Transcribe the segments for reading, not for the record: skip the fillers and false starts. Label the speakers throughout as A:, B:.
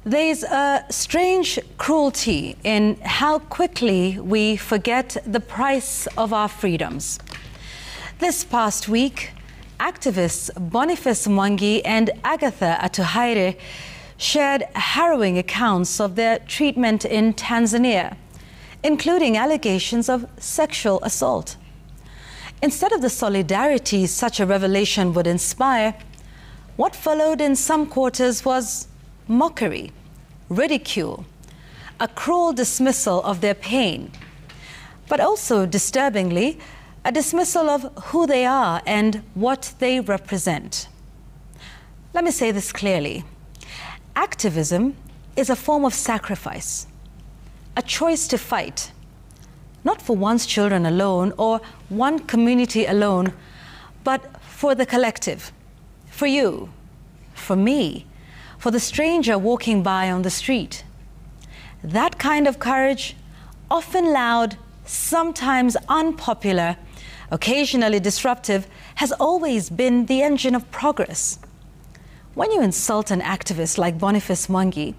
A: There's a strange cruelty in how quickly we forget the price of our freedoms. This past week, activists Boniface Mwangi and Agatha Atuhaire shared harrowing accounts of their treatment in Tanzania, including allegations of sexual assault. Instead of the solidarity such a revelation would inspire, what followed in some quarters was mockery, ridicule, a cruel dismissal of their pain, but also, disturbingly, a dismissal of who they are and what they represent. Let me say this clearly. Activism is a form of sacrifice, a choice to fight, not for one's children alone or one community alone, but for the collective, for you, for me, for the stranger walking by on the street. That kind of courage, often loud, sometimes unpopular, occasionally disruptive, has always been the engine of progress. When you insult an activist like Boniface Mwangi,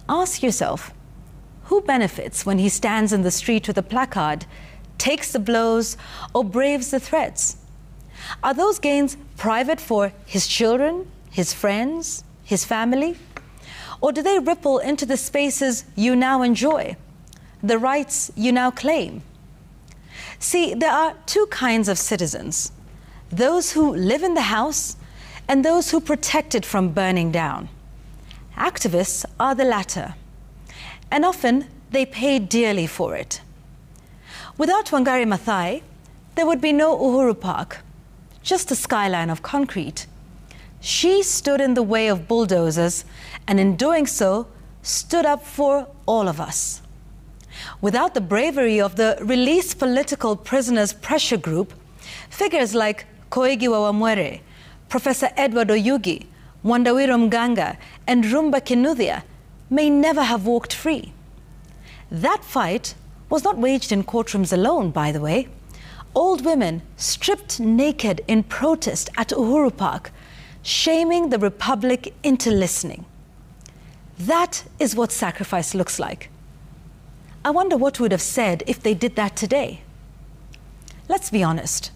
A: ask yourself, who benefits when he stands in the street with a placard, takes the blows, or braves the threats? Are those gains private for his children, his friends, his family? Or do they ripple into the spaces you now enjoy, the rights you now claim? See, there are two kinds of citizens: those who live in the house and those who protect it from burning down. Activists are the latter, and often they pay dearly for it. Without Wangari Maathai, there would be no Uhuru Park, just a skyline of concrete. She stood in the way of bulldozers, and in doing so, stood up for all of us. Without the bravery of the Release Political Prisoners Pressure Group, figures like Koigi wa Wamwere, Professor Edward Oyugi, Wandawiro Mganga, and Rumba Kinuthia may never have walked free. That fight was not waged in courtrooms alone, by the way. Old women stripped naked in protest at Uhuru Park, shaming the Republic into listening. That is what sacrifice looks like. I wonder what we would have said if they did that today. Let's be honest.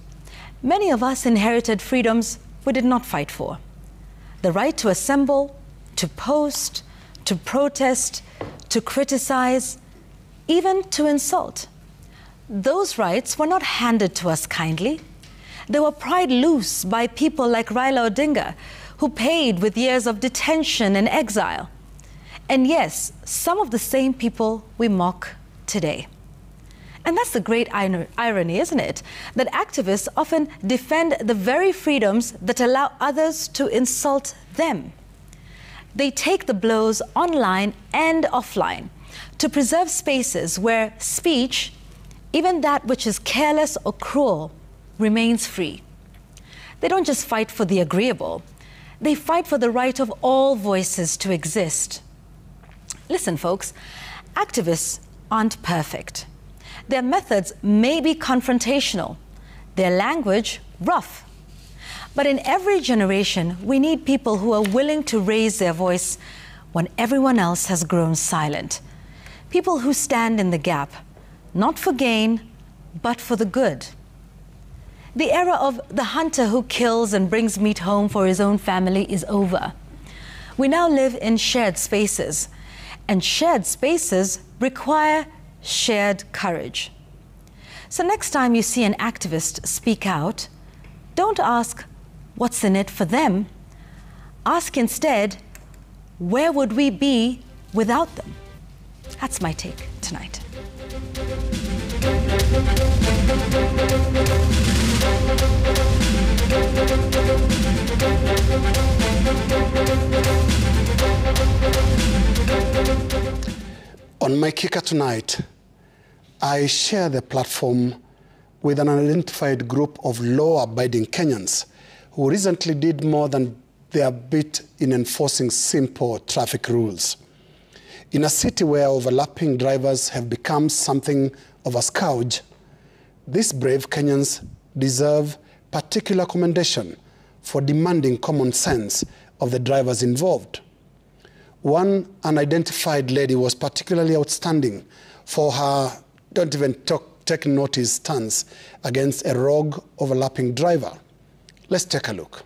A: Many of us inherited freedoms we did not fight for. The right to assemble, to post, to protest, to criticize, even to insult. Those rights were not handed to us kindly. They were pried loose by people like Raila Odinga, who paid with years of detention and exile. And yes, some of the same people we mock today. And that's the great irony, isn't it? That activists often defend the very freedoms that allow others to insult them. They take the blows online and offline to preserve spaces where speech, even that which is careless or cruel, remains free. They don't just fight for the agreeable, they fight for the right of all voices to exist. Listen, folks, activists aren't perfect. Their methods may be confrontational, their language rough. But in every generation, we need people who are willing to raise their voice when everyone else has grown silent. People who stand in the gap, not for gain, but for the good. The era of the hunter who kills and brings meat home for his own family is over. We now live in shared spaces, and shared spaces require shared courage. So next time you see an activist speak out, don't ask, what's in it for them? Ask instead, where would we be without them? That's my take tonight.
B: On my kicker tonight, I share the platform with an unidentified group of law-abiding Kenyans who recently did more than their bit in enforcing simple traffic rules. In a city where overlapping drivers have become something of a scourge, these brave Kenyans deserve particular commendation for demanding common sense of the drivers involved. One unidentified lady was particularly outstanding for her don't even take notice stance against a rogue overlapping driver. Let's take a look.